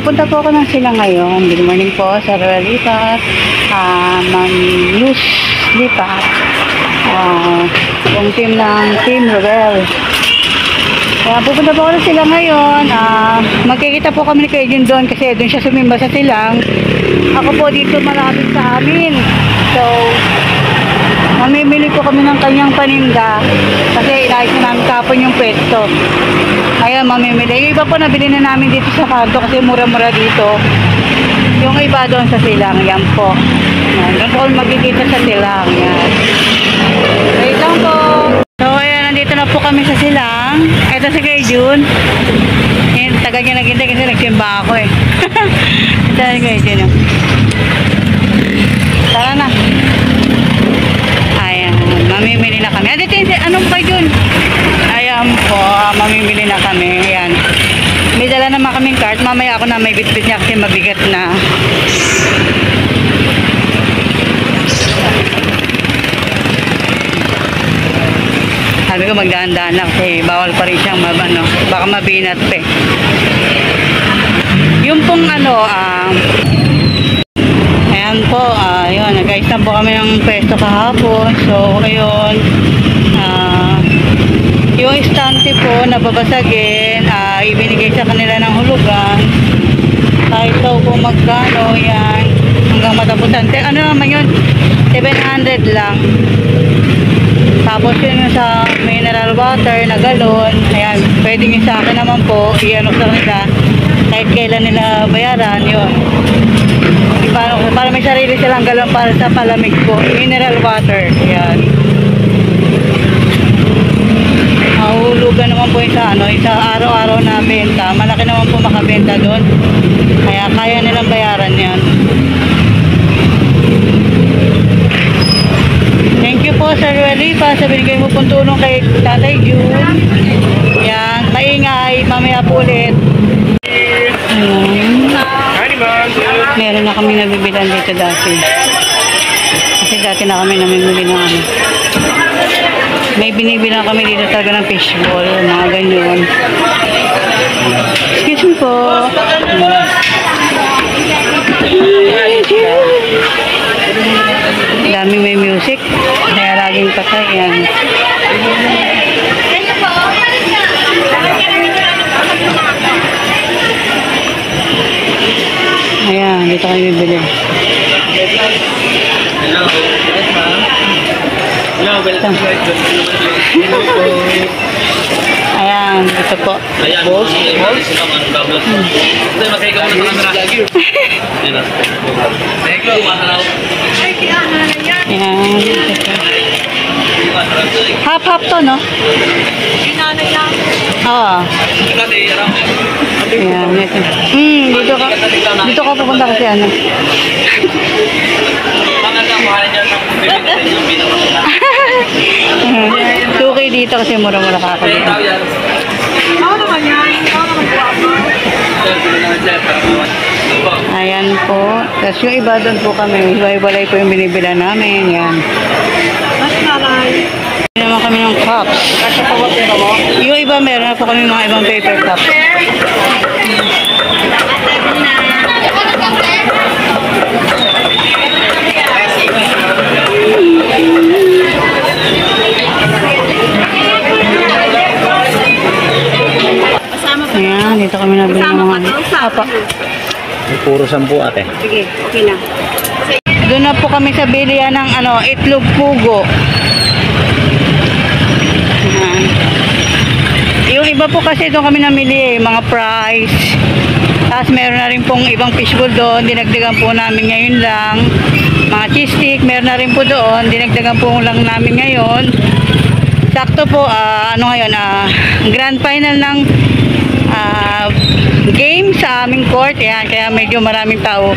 pupunta po ako ng sila ngayon. Good morning po, Sir Lipat, Ma'am Luz Lipat, yung team ng Team Roel. Kaya pupunta po ako ng sila ngayon. Magkikita po kami ni Kuya Jun doon kasi doon siya sumimba sa silang. Ako po dito malapit sa amin. So, mamimili po kami ng kanyang paninda kasi inayos na namin kapon yung pwesto. Ngayon mamimili. Yung iba po nabili na namin dito sa kanto kasi mura-mura dito. Yung iba doon sa silang. Yan po. Yan. Doon po magkikita sa silang. Yan. Wait lang po. So ayan, nandito na po kami sa silang. Ito si Kuya Jun. Tagal niya naghintay kasi nagsimba ako eh. Ito si Kuya Jun. Tara na. Ayan, mamimili na kami. Dito yung anong Kuya Jun? Ayan po, mamimili na kami. Ayan. May dala naman kaming cart. Mamaya ako na may bitbit niya kasi mabigat na. Sabi ko magdaan-daan na kasi bawal pa rin siyang mabano. Baka mabinat pa eh. Yung pong ayan po, ayun, nag-ayos na po kami ng pwesto kahapon. So, ayun, yung istante po, nababasagin, ibinigay sa kanila ng hulugan. Kahit daw po magkano, yan, hanggang matapusan. Ano naman yun? 700 lang. Tapos yun yung sa mineral water na galon, ayan, pwedeng yung sa akin naman po, iano sa kanila, kahit kailan nila bayaran, yun. Para may sarili silang galon para sa palamig po, mineral water, ayan. Mahulugan naman po yung sa araw-araw na benta, malaki naman po makabenta doon, kaya kaya nilang bayaran yan. Thank you po Sir Lipa sa binigay mo pong tulong kay Tatay Jun. Yan, maingay, mamaya po ulit. Meron na kami nabibilan dito dati. Kasi dati na kami namimili ng ano. May binibilang kami dito talaga ng fishball, mga ganyan. Excuse me po. Dami may music, kaya laging patay yan. Ayan, dito kami bibili. Hello, yes ma'am. Hello, welcome. Ayan, dito po. Ayan, boss. Ito, masaya ka muna sa camera. Thank you, masaraw. Ayan, dito po. Half-half to, no? Oo. Ayan, dito. Dito ka pupunta kasi ano. Suki dito kasi mura-mura kakabit. Ayan po. Tapos yung iba doon po kami. Iba-ibalay po yung binibila namin. Yan. Meron naman kami ng cups. Yung iba meron na po kami mga ibang paper cups. Ayan, dito kami nabili ng mga apa. Puro 10 ate. Sige, okay na. Doon na po kami sa bilihan ng itlog pugo. Ayan. Yung iba po kasi doon kami namili mga fries. Tapos meron na rin pong ibang fishbowl doon. Dinagdagan po namin ngayon lang. Mga cheese stick, meron na rin po doon. Dinagdagan po lang namin ngayon. Sakto po, ngayon, grand final ng game sa aming court. Yan, kaya medyo maraming tao.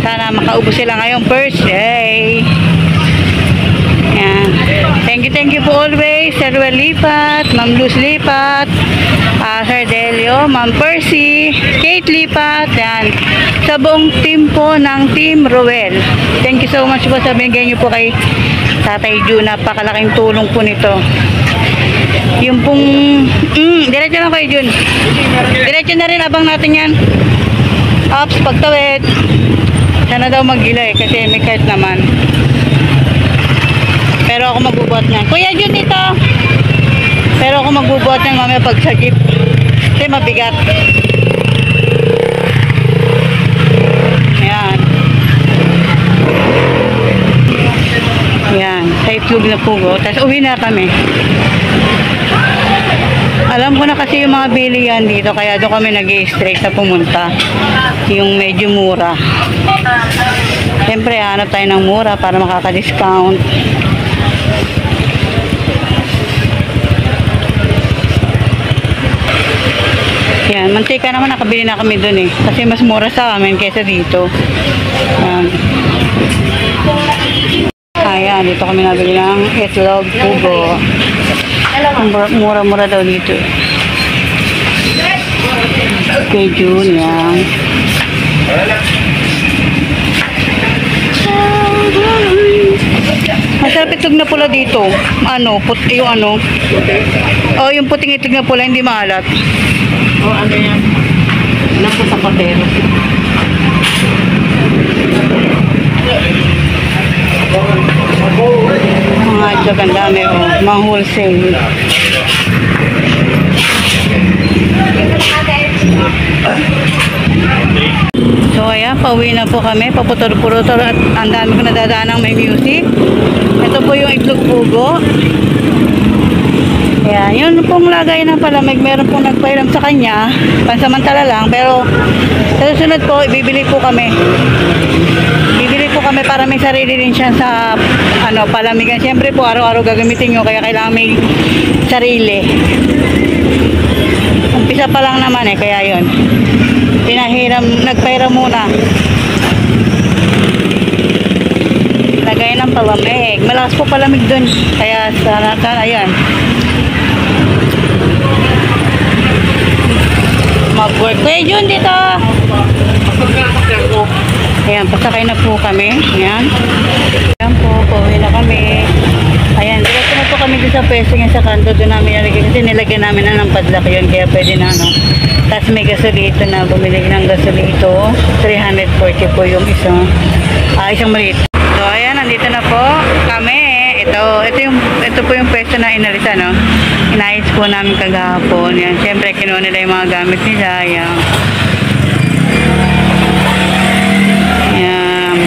Sana makaubos sila ngayong first day. Yan. Thank you po always, Sir Lipat, Ma'am Luz Lipat, Sir Delio, Ma'am Percy, Kate Lipat, yan. Sa buong team po ng Team Roel. Thank you so much po sa binigay niyo po kay Tatay Jun. Napakalaking tulong po nito. Yung pong diretso na kayo Jun. Diretso na rin abang natin yan. Ups, pagtawid. Sana daw mag-ila eh, kasi may cart naman. Pero ako magbubuhat niyan. Kuya, Jun dito. Pero ako magbubuhat niyan mamaya pag sa jeep. Kasi mabigat. Ayan. Ayan. Sa Itlog na Pugo. Tapos uwi na kami. Alam ko na kasi yung mga bilihan dito, kaya doon kami nag-i-straight na pumunta. Yung medyo mura. Siyempre, hanap tayo ng mura para makaka-discount. Yan, mantika naman nakabili na kami doon eh. Kasi mas mura sa amin kaysa dito. Yan. Ayan, dito kami nabili ng Itlog Pugo. Mura-mura daw dito. Kay June, yan. Masarap itlog na pula dito. Ano, yung ano? Oh, yung puting itlog na pula, hindi maalat. Oh, ano yan? Alam ko sa patero. Mga itlog ang dami, oh. Mga wholesale. So ayan, pauwi na po kami, paputol-putol at ang dami ko nadadaan ng may music. Ito po yung Itlog Pugo. Ayan, yun pong lagay ng palamig, meron pong nagpairam sa kanya, pansamantala lang, pero sa susunod po, bibili po kami. Bibili po kami para may sarili din siya sa ano, palamigan. Siyempre po, araw-araw gagamitin nyo, kaya kailangan may sarili. Umpisa pa lang naman eh, kaya yun. Nagpairam muna. Lagay ng palamig. Malakas po palamig dun. Kaya sana yan. Mag-work. Kuya Jun, dito. Ayan, pasakay na po kami. Ayan. Ayan po, pauwi na kami. Ayan, diretso na po kami doon sa pwesto niya sa kanto. Doon namin nalagay. Kasi nilagyan namin na ng padlock yun. Kaya pwede na ano. Tapos may gasolito na. Bumili ng gasolito. 340 po yung isang maliit. So, ayan, nandito na po kami. Ito po yung pwesto na inalisa, no? Inayos po namin kagahapon. Yan, siyempre, kinuha nila yung mga gamit nila. Yan. Yan.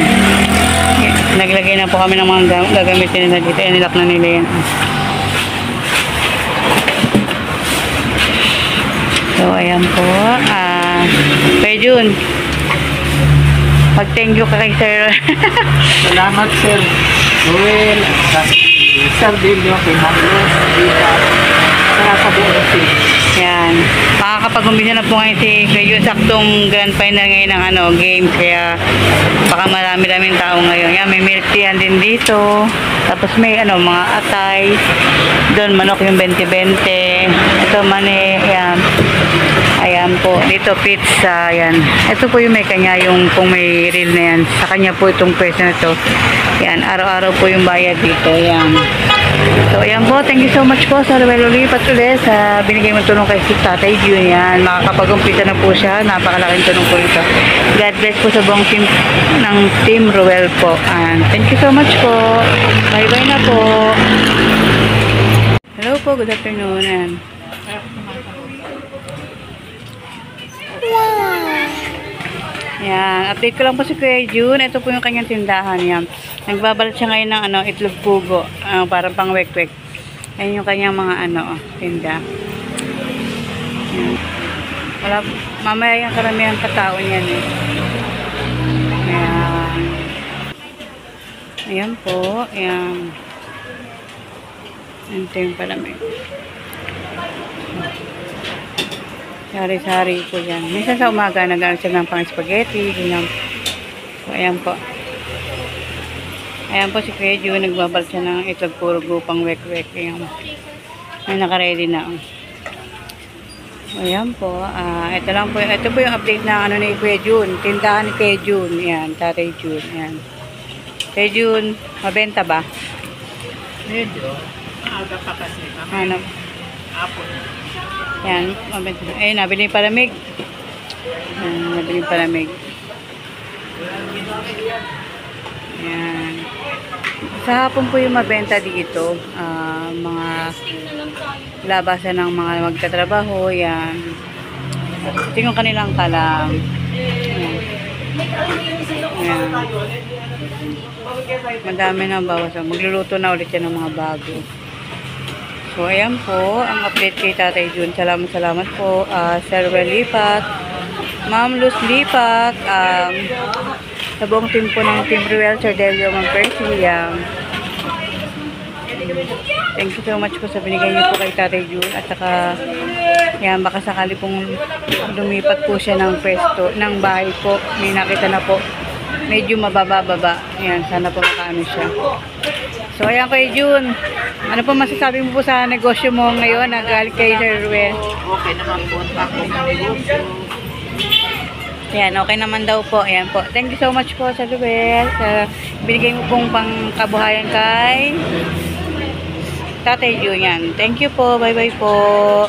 Naglagay na po kami ng mga gagamitin nila dito. Inilak na nila yan. So, ayan po. Kay Jun, mag-thank you ka kay Sir. Salamat, Sir Noel. Sir Dilio, kay Marlos, Rita. Sa buong team. Yan. Makakapag-umpisa na po ngayon si Kuya, saktong grand final ngayon ng games, kaya baka marami-raming tao ngayon. Yan, may milk tea din dito. Tapos may mga atay. Doon manok yung 20-20. Ito mani, yan. Ayan po. Dito pizza, yan. Ito po yung may kanya, yung kung may reel na yan. Sa kanya po itong pwesto na ito. Yan, araw-araw po yung bayad dito. Yan. So, ayan po. Thank you so much po sa Ruel Ulipat ulit sa binigay mong tulong kay si Tatay Jun. Yan. Makakapag-umpisa na po siya. Napakalaking tulong po ito. God bless po sa buong team ng Team Ruel po. And thank you so much po. Bye-bye na po. Hello po. Good afternoon. Yan. Yan, update ko lang po si Kuya Jun. Ito po yung kanyang tindahan. Yan. Nagbabalat siya ngayon ng itlog pugo. Parang pang wek-wek. Ayan yung kanyang mga tinda. Yan. Wala, mamaya yung karamihan katao niyan eh. Ayan. Ayan po. Ayan. Ito yung palamig. Sari-sari po yan. Minsan sa umaga nag-aaral siya ng pang spaghetti. Ganyan. So, ayan po. Ayan po si Kuya Jun. Nagbabal siya ng itlog pugo pang wek-wek. Ayan. May naka-ready na. Ayan po. Ito lang po. Ito po yung update na ni Kuya Jun. Tindahan ni Kuya Jun. Ayan. Tatay Jun. Ayan. Kuya Jun, mabenta ba? Medyo. Maaga pa kasi. Ano? Apon. Yan, mabenta. Ayun, nabili yung palamig. Madaling palamig. Yan. Sa hapon po yung mabenta dito. Mga labasan ng mga magtatrabaho. Yan. Ito yung kanilang kalam. Yan. Yan. Madami na bawasan. Magluluto na ulit yan ng mga bago. So, ayan po, ang update kay Tatay Jun. Salamat po, Sir Well Lipat, Ma'am Luz Lipat, sa buong team po ng Team Ruel, Sir Delio, Ma'am Percy. Thank you so much po sa binigay niyo po kay Tatay Jun. At saka, yan, baka sakali pong lumipat po siya ng pwesto, ng bahay po. May nakita na po. Medyo mababa-baba. Yan, sana po makaano siya. So, ayan kay Jun. Ano po masasabi mo po sa negosyo mo ngayon na galing kay Sir Ruel? Okay naman po ang takong negosyo. Ayan, okay naman daw po. Ayan po. Thank you so much po Sir Ruel sa binigay mo pong pangkabuhayan kay Tatay Jun. Yan. Thank you po. Bye-bye po.